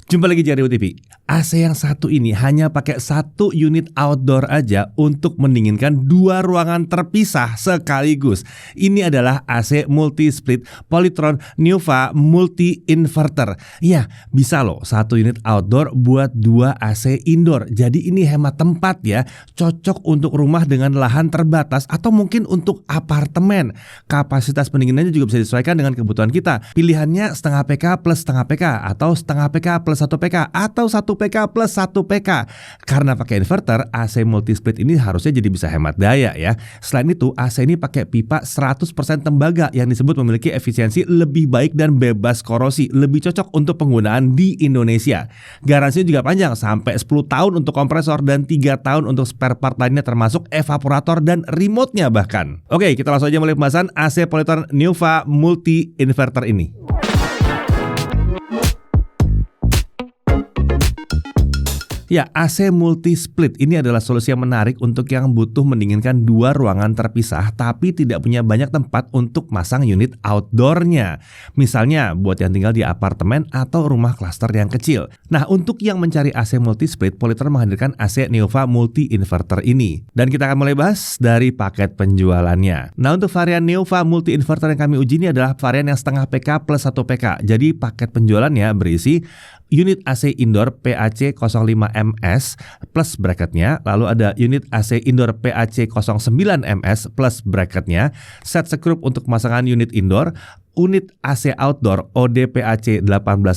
Jumpa lagi di Aryo TV. AC yang satu ini hanya pakai satu unit outdoor aja untuk mendinginkan dua ruangan terpisah sekaligus. Ini adalah AC multi-split Polytron Nuva multi inverter. Ya, bisa loh satu unit outdoor buat dua AC indoor. Jadi ini hemat tempat ya. Cocok untuk rumah dengan lahan terbatas atau mungkin untuk apartemen. Kapasitas pendinginannya juga bisa disesuaikan dengan kebutuhan kita. Pilihannya setengah PK plus setengah PK atau setengah PK plus 1 PK atau 1 PK plus 1 PK. Karena pakai inverter, AC multi-split ini harusnya jadi bisa hemat daya ya. Selain itu, AC ini pakai pipa 100% tembaga yang disebut memiliki efisiensi lebih baik dan bebas korosi. Lebih cocok untuk penggunaan di Indonesia. Garansinya juga panjang, sampai 10 tahun untuk kompresor dan 3 tahun untuk spare part lainnya termasuk evaporator dan remote-nya bahkan. Oke, kita langsung aja mulai pembahasan AC Polytron Nuva multi inverter ini. Ya, AC multi-split ini adalah solusi yang menarik untuk yang butuh mendinginkan dua ruangan terpisah tapi tidak punya banyak tempat untuk masang unit outdoornya. Misalnya buat yang tinggal di apartemen atau rumah klaster yang kecil. Nah, untuk yang mencari AC multi-split, Polytron menghadirkan AC Nuva multi-inverter ini. Dan kita akan mulai bahas dari paket penjualannya. Nah, untuk varian Nuva multi-inverter yang kami uji ini adalah varian yang setengah PK plus 1 PK. Jadi paket penjualannya berisi unit AC indoor PAC 05 MS plus bracketnya, lalu ada unit AC indoor PAC 09 MS plus bracketnya, set skrup untuk pemasangan unit indoor, unit AC outdoor ODPAC 18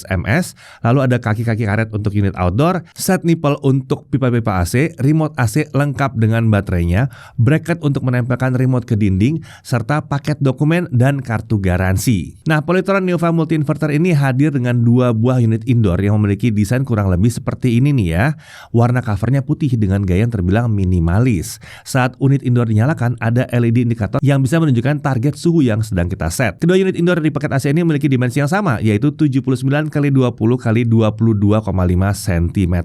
MS, lalu ada kaki-kaki karet untuk unit outdoor, set nipple untuk pipa-pipa AC, remote AC lengkap dengan baterainya, bracket untuk menempelkan remote ke dinding, serta paket dokumen dan kartu garansi. Nah, Polytron Nuva multi inverter ini hadir dengan dua buah unit indoor yang memiliki desain kurang lebih seperti ini nih ya. Warna covernya putih dengan gaya yang terbilang minimalis. Saat unit indoor dinyalakan, ada LED indikator yang bisa menunjukkan target suhu yang sedang kita set. Kedua unit indoor di paket AC ini memiliki dimensi yang sama, yaitu 79 x 20 x 22,5 cm.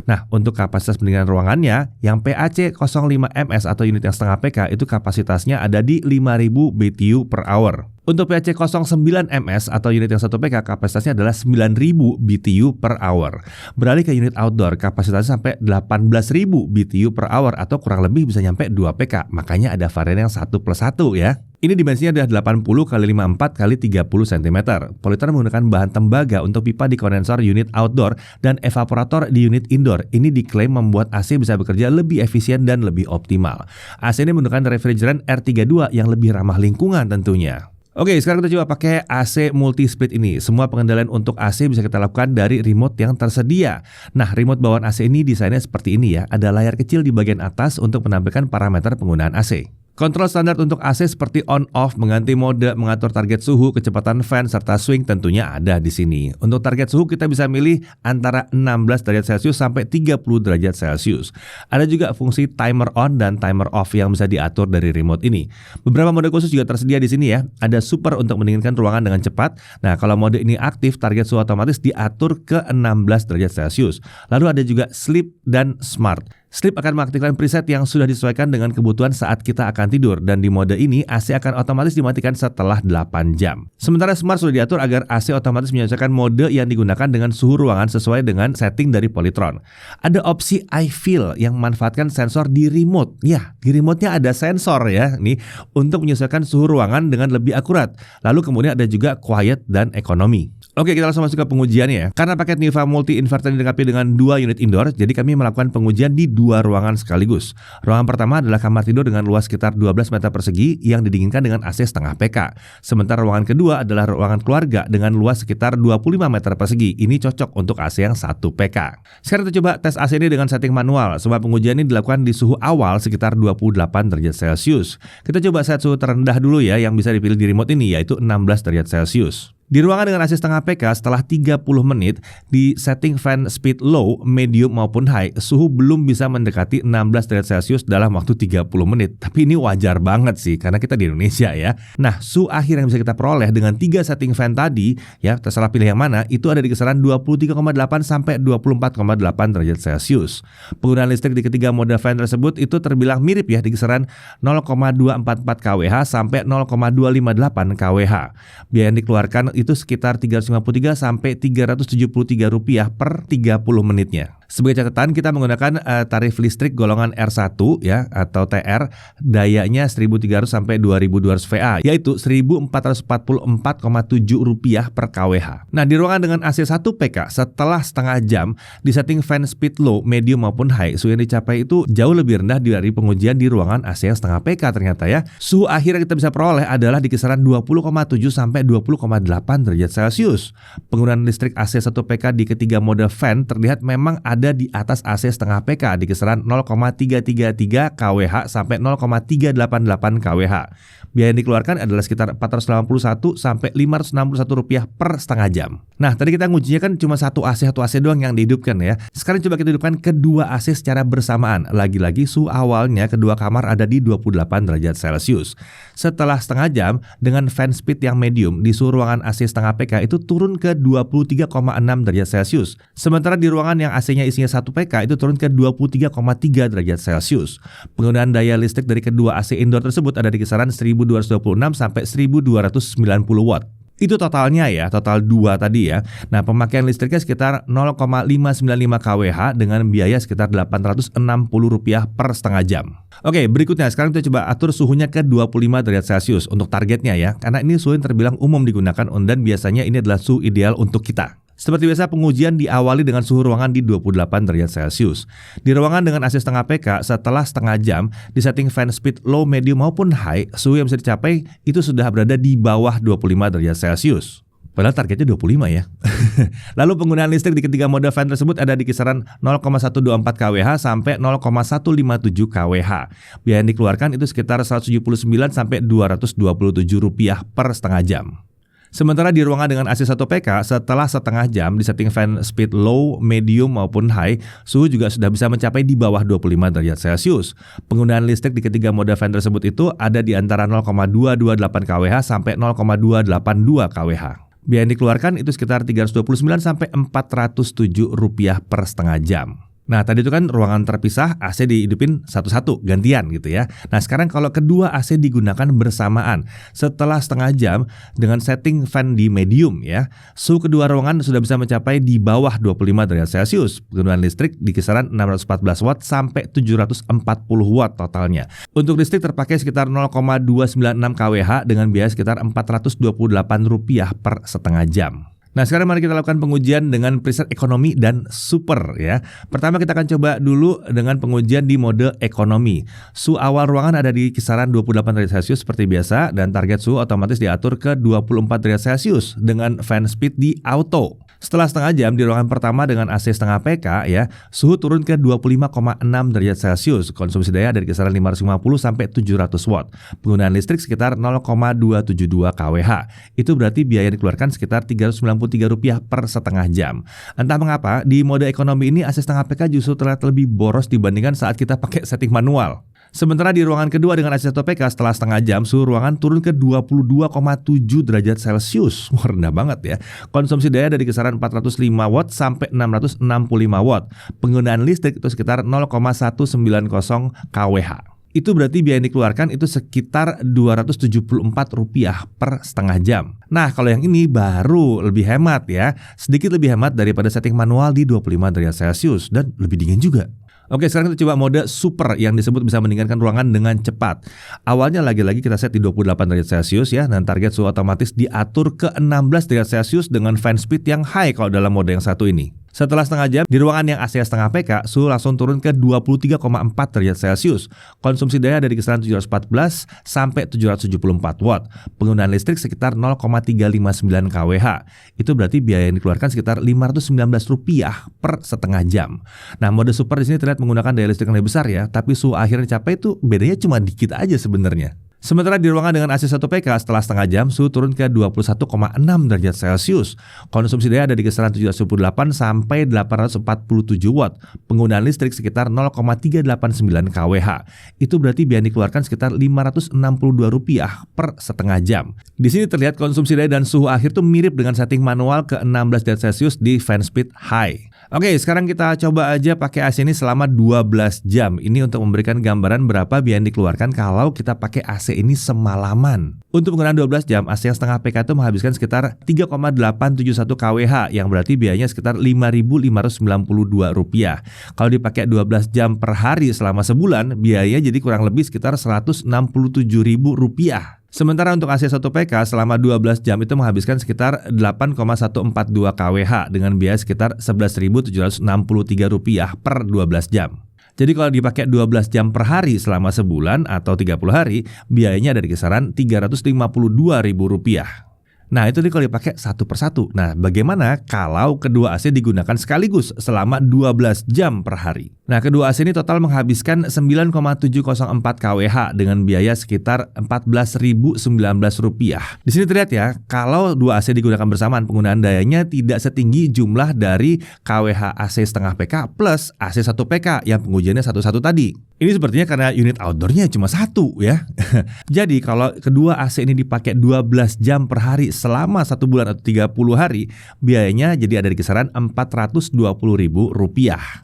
Nah, untuk kapasitas pendinginan ruangannya, yang PAC 05 MS atau unit yang setengah PK itu kapasitasnya ada di 5000 BTU per hour. Untuk PAC 09 MS atau unit yang 1 PK kapasitasnya adalah 9000 BTU per hour. Beralih ke unit outdoor, kapasitasnya sampai 18000 BTU per hour atau kurang lebih bisa nyampe 2 PK. Makanya ada varian yang 1 plus 1 ya. Ini dimensinya adalah 80 x 54 x 30 cm. Polytron menggunakan bahan tembaga untuk pipa di kondensor unit outdoor dan evaporator di unit indoor. Ini diklaim membuat AC bisa bekerja lebih efisien dan lebih optimal. AC ini menggunakan refrigerant R32 yang lebih ramah lingkungan tentunya. Oke, sekarang kita coba pakai AC multi-split ini. Semua pengendalian untuk AC bisa kita lakukan dari remote yang tersedia. Nah, remote bawaan AC ini desainnya seperti ini ya. Ada layar kecil di bagian atas untuk menampilkan parameter penggunaan AC. Kontrol standar untuk AC seperti on-off, mengganti mode, mengatur target suhu, kecepatan fan, serta swing tentunya ada di sini. Untuk target suhu kita bisa milih antara 16 derajat Celcius sampai 30 derajat Celcius. Ada juga fungsi timer on dan timer off yang bisa diatur dari remote ini. Beberapa mode khusus juga tersedia di sini ya. Ada super untuk mendinginkan ruangan dengan cepat. Nah, kalau mode ini aktif, target suhu otomatis diatur ke 16 derajat Celcius. Lalu ada juga sleep dan smart. Sleep akan mengaktifkan preset yang sudah disesuaikan dengan kebutuhan saat kita akan tidur, dan di mode ini AC akan otomatis dimatikan setelah 8 jam. Sementara Smart sudah diatur agar AC otomatis menyesuaikan mode yang digunakan dengan suhu ruangan sesuai dengan setting dari Polytron. Ada opsi I Feel yang memanfaatkan sensor di remote. Ya, di remote-nya ada sensor ya, nih untuk menyesuaikan suhu ruangan dengan lebih akurat. Lalu kemudian ada juga quiet dan ekonomi. Oke, kita langsung masuk ke pengujiannya ya. Karena paket Nuva multi inverter dilengkapi dengan dua unit indoor, jadi kami melakukan pengujian di dua ruangan sekaligus. Ruangan pertama adalah kamar tidur dengan luas sekitar 12 meter persegi yang didinginkan dengan AC setengah PK. Sementara ruangan kedua adalah ruangan keluarga dengan luas sekitar 25 meter persegi. Ini cocok untuk AC yang 1 PK. Sekarang kita coba tes AC ini dengan setting manual. Semua pengujian ini dilakukan di suhu awal sekitar 28 derajat Celcius. Kita coba set suhu terendah dulu ya yang bisa dipilih di remote ini, yaitu 16 derajat Celcius. Di ruangan dengan AC setengah PK, setelah 30 menit di setting fan speed low, medium maupun high, suhu belum bisa mendekati 16 derajat Celcius dalam waktu 30 menit. Tapi ini wajar banget sih, karena kita di Indonesia ya. Nah, suhu akhir yang bisa kita peroleh dengan 3 setting fan tadi, ya terserah pilih yang mana, itu ada di kisaran 23,8 sampai 24,8 derajat Celcius. Penggunaan listrik di ketiga mode fan tersebut itu terbilang mirip ya, di kisaran 0,244 kWh sampai 0,258 kWh. Biaya yang dikeluarkan itu sekitar Rp353 sampai Rp373 per 30 menitnya. Sebagai catatan, kita menggunakan tarif listrik golongan R1 ya atau TR, dayanya 1.300 sampai 2.200 VA, yaitu Rp1.444,7 per kWh. Nah, di ruangan dengan AC 1 PK setelah setengah jam di setting fan speed low, medium maupun high, suhu yang dicapai itu jauh lebih rendah dari pengujian di ruangan AC yang setengah PK ternyata ya. Suhu akhir yang kita bisa peroleh adalah di kisaran 20,7 sampai 20,8 derajat Celcius. Penggunaan listrik AC 1 PK di ketiga mode fan terlihat memang ada di atas AC setengah PK di kisaran 0,333 kWh sampai 0,388 kWh. Biaya yang dikeluarkan adalah sekitar Rp481 sampai Rp561 per setengah jam. Nah, tadi kita ngujinya kan cuma satu AC doang yang dihidupkan ya. Sekarang coba kita hidupkan kedua AC secara bersamaan. Lagi-lagi suhu awalnya kedua kamar ada di 28 derajat Celcius. Setelah setengah jam dengan fan speed yang medium di suhu ruangan AC setengah PK itu turun ke 23,6 derajat Celcius. Sementara di ruangan yang AC-nya isinya 1 PK itu turun ke 23,3 derajat Celcius. Penggunaan daya listrik dari kedua AC indoor tersebut ada di kisaran 1226 sampai 1290 watt. Itu totalnya ya, total 2 tadi ya. Nah, pemakaian listriknya sekitar 0,595 kWh dengan biaya sekitar Rp860 per setengah jam. Oke, berikutnya sekarang kita coba atur suhunya ke 25 derajat Celcius untuk targetnya ya. Karena ini suhu yang terbilang umum digunakan dan biasanya ini adalah suhu ideal untuk kita. Seperti biasa, pengujian diawali dengan suhu ruangan di 28 derajat Celcius. Di ruangan dengan AC setengah PK, setelah setengah jam, di setting fan speed low, medium maupun high, suhu yang bisa dicapai itu sudah berada di bawah 25 derajat Celcius. Padahal targetnya 25 ya. Lalu penggunaan listrik di ketiga mode fan tersebut ada di kisaran 0,124 kWh sampai 0,157 kWh. Biaya yang dikeluarkan itu sekitar Rp179 sampai Rp227 per setengah jam. Sementara di ruangan dengan AC 1 PK, setelah setengah jam di setting fan speed low, medium maupun high, suhu juga sudah bisa mencapai di bawah 25 derajat Celcius. Penggunaan listrik di ketiga mode fan tersebut itu ada di antara 0,228 kWh sampai 0,282 kWh. Biaya yang dikeluarkan itu sekitar Rp329 sampai Rp407 per setengah jam. Nah, tadi itu kan ruangan terpisah, AC dihidupin satu-satu, gantian gitu ya. Nah, sekarang kalau kedua AC digunakan bersamaan setelah setengah jam dengan setting fan di medium ya, suhu kedua ruangan sudah bisa mencapai di bawah 25 derajat Celcius. Penggunaan listrik di kisaran 614 watt sampai 740 watt totalnya. Untuk listrik terpakai sekitar 0,296 kWh dengan biaya sekitar Rp428 per setengah jam. Nah, sekarang mari kita lakukan pengujian dengan preset ekonomi dan super ya. Pertama kita akan coba dulu dengan pengujian di mode ekonomi. Suhu awal ruangan ada di kisaran 28 derajat Celcius seperti biasa dan target suhu otomatis diatur ke 24 derajat Celcius dengan fan speed di auto. Setelah setengah jam di ruangan pertama dengan AC setengah PK ya, suhu turun ke 25,6 derajat Celcius. Konsumsi daya dari kisaran 550 sampai 700 watt. Penggunaan listrik sekitar 0,272 kWh. Itu berarti biaya yang dikeluarkan sekitar Rp393 per setengah jam. Entah mengapa di mode ekonomi ini AC setengah PK justru terlihat lebih boros dibandingkan saat kita pakai setting manual. Sementara di ruangan kedua dengan AC 1 PK setelah setengah jam suhu ruangan turun ke 22,7 derajat Celcius. Wah, rendah banget ya. Konsumsi daya dari kisaran 405 watt sampai 665 watt. Penggunaan listrik itu sekitar 0,190 kWh. Itu berarti biaya yang dikeluarkan itu sekitar Rp274 per setengah jam. Nah, kalau yang ini baru lebih hemat ya. Sedikit lebih hemat daripada setting manual di 25 derajat Celcius dan lebih dingin juga. Oke, sekarang kita coba mode super yang disebut bisa mendinginkan ruangan dengan cepat. Awalnya lagi-lagi kita set di 28 derajat Celcius ya, dan target suhu otomatis diatur ke 16 derajat Celcius dengan fan speed yang high kalau dalam mode yang satu ini. Setelah setengah jam, di ruangan yang AC setengah PK, suhu langsung turun ke 23,4 derajat Celcius. Konsumsi daya dari kisaran 714 sampai 774 watt. Penggunaan listrik sekitar 0,359 kWh. Itu berarti biaya yang dikeluarkan sekitar Rp519 per setengah jam. Nah, mode super di sini terlihat menggunakan daya listrik yang lebih besar ya, tapi suhu akhirnya dicapai itu bedanya cuma dikit aja sebenarnya. Sementara di ruangan dengan AC 1 PK setelah setengah jam suhu turun ke 21,6 derajat Celcius. Konsumsi daya ada di kisaran 718 sampai 847 watt. Penggunaan listrik sekitar 0,389 kWh. Itu berarti biaya dikeluarkan sekitar Rp562 per setengah jam. Di sini terlihat konsumsi daya dan suhu akhir tuh mirip dengan setting manual ke 16 derajat Celcius di fan speed high. Oke, sekarang kita coba aja pakai AC ini selama 12 jam. Ini untuk memberikan gambaran berapa biaya yang dikeluarkan kalau kita pakai AC ini semalaman. Untuk penggunaan 12 jam, AC yang setengah PK itu menghabiskan sekitar 3,871 kWh, yang berarti biayanya sekitar Rp5.592. Kalau dipakai 12 jam per hari selama sebulan, biayanya jadi kurang lebih sekitar Rp167.000. Sementara untuk AC 1 PK selama 12 jam itu menghabiskan sekitar 8,142 kWh dengan biaya sekitar Rp11.763 per 12 jam. Jadi kalau dipakai 12 jam per hari selama sebulan atau 30 hari, biayanya ada di kisaran Rp352.000. Nah, itu nih kalau dipakai satu persatu. Nah, bagaimana kalau kedua AC digunakan sekaligus selama 12 jam per hari? Nah, kedua AC ini total menghabiskan 9,704 kWh dengan biaya sekitar Rp14.019. Di sini terlihat ya, kalau dua AC digunakan bersamaan, penggunaan dayanya tidak setinggi jumlah dari kWh AC setengah PK plus AC 1 PK yang pengujiannya satu-satu tadi. Ini sepertinya karena unit outdoornya cuma satu ya. Jadi kalau kedua AC ini dipakai 12 jam per hari selama 1 bulan atau 30 hari, biayanya jadi ada di kisaran Rp420.000.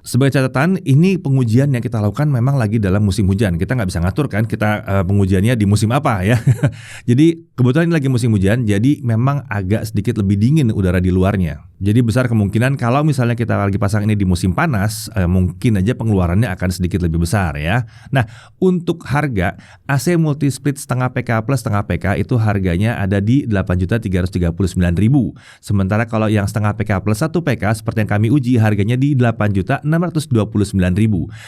Sebagai catatan, ini pengujian yang kita lakukan memang lagi dalam musim hujan. Kita nggak bisa ngatur kan kita pengujiannya di musim apa ya. Jadi kebetulan ini lagi musim hujan, jadi memang agak sedikit lebih dingin udara di luarnya. Jadi besar kemungkinan kalau misalnya kita lagi pasang ini di musim panas, mungkin aja pengeluarannya akan sedikit lebih besar ya. Nah, untuk harga AC multi-split setengah PK plus setengah PK itu harganya ada di Rp8.339.000. Sementara kalau yang setengah PK plus 1 PK seperti yang kami uji harganya di Rp8.629.000.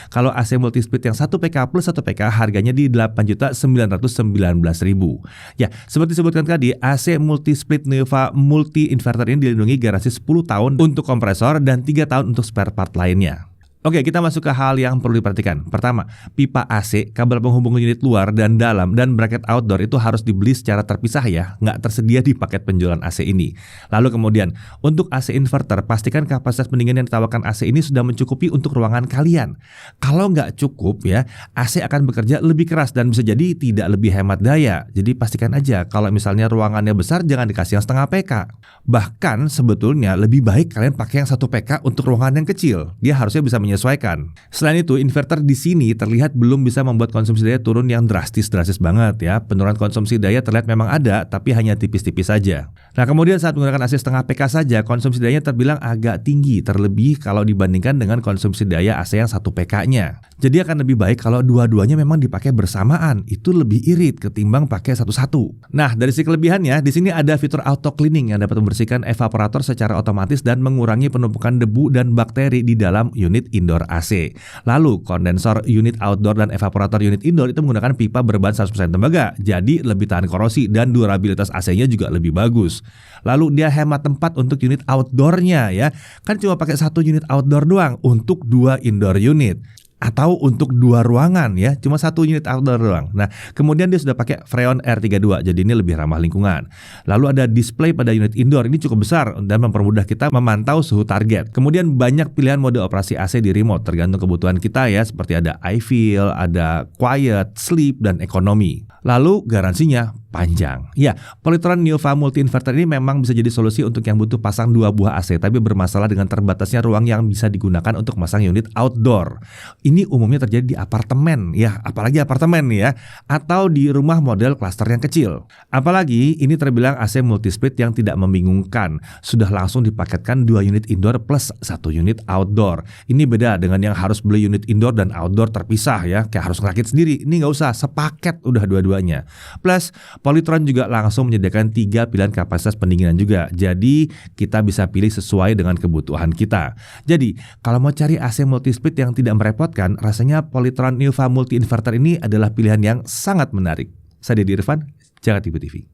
Kalau AC multi-split yang 1 PK plus 1 PK harganya di Rp8.919.000. Ya, seperti disebutkan tadi, AC multi-split Neova multi inverter ini dilindungi garansi 10 tahun untuk kompresor dan 3 tahun untuk spare part lainnya. Oke, kita masuk ke hal yang perlu diperhatikan. Pertama, pipa AC, kabel penghubung unit luar dan dalam, dan bracket outdoor itu harus dibeli secara terpisah ya, nggak tersedia di paket penjualan AC ini. Lalu kemudian, untuk AC inverter, pastikan kapasitas pendingin yang ditawarkan AC ini sudah mencukupi untuk ruangan kalian. Kalau nggak cukup ya, AC akan bekerja lebih keras dan bisa jadi tidak lebih hemat daya. Jadi pastikan aja, kalau misalnya ruangannya besar, jangan dikasih yang setengah PK. Bahkan sebetulnya lebih baik kalian pakai yang 1 PK untuk ruangan yang kecil. Dia harusnya bisa menyesuaikan. Selain itu, inverter di sini terlihat belum bisa membuat konsumsi daya turun yang drastis banget ya. Penurunan konsumsi daya terlihat memang ada, tapi hanya tipis-tipis saja. Nah, kemudian saat menggunakan AC setengah PK saja, konsumsi dayanya terbilang agak tinggi, terlebih kalau dibandingkan dengan konsumsi daya AC yang 1 PK-nya. Jadi akan lebih baik kalau dua-duanya memang dipakai bersamaan. Itu lebih irit ketimbang pakai satu-satu. Nah, dari sisi kelebihannya, di sini ada fitur auto cleaning yang dapat membersihkan evaporator secara otomatis dan mengurangi penumpukan debu dan bakteri di dalam unit indoor AC. Lalu, kondensor unit outdoor dan evaporator unit indoor itu menggunakan pipa berbahan 100% tembaga. Jadi lebih tahan korosi dan durabilitas AC-nya juga lebih bagus. Lalu dia hemat tempat untuk unit outdoornya ya. Kan cuma pakai 1 unit outdoor doang untuk 2 indoor unit. Atau untuk 2 ruangan ya, cuma 1 unit outdoor doang. Nah, kemudian dia sudah pakai Freon R32, jadi ini lebih ramah lingkungan. Lalu ada display pada unit indoor, ini cukup besar dan mempermudah kita memantau suhu target. Kemudian banyak pilihan mode operasi AC di remote, tergantung kebutuhan kita ya, seperti ada iFeel, ada Quiet, Sleep, dan Economy. Lalu garansinya panjang. Ya, Polytron Neova Multi Inverter ini memang bisa jadi solusi untuk yang butuh pasang 2 buah AC, tapi bermasalah dengan terbatasnya ruang yang bisa digunakan untuk masang unit outdoor. Ini umumnya terjadi di apartemen, ya, apalagi apartemen ya, atau di rumah model klaster yang kecil. Apalagi ini terbilang AC multi-split yang tidak membingungkan, sudah langsung dipaketkan 2 unit indoor plus 1 unit outdoor. Ini beda dengan yang harus beli unit indoor dan outdoor terpisah ya, kayak harus ngerakit sendiri. Ini nggak usah, sepaket udah dua-duanya. Plus, Polytron juga langsung menyediakan 3 pilihan kapasitas pendinginan juga. Jadi kita bisa pilih sesuai dengan kebutuhan kita. Jadi kalau mau cari AC multi-split yang tidak merepotkan, rasanya Polytron Neova Multi Inverter ini adalah pilihan yang sangat menarik. Saya Deddy Irfan, Jakarta TV.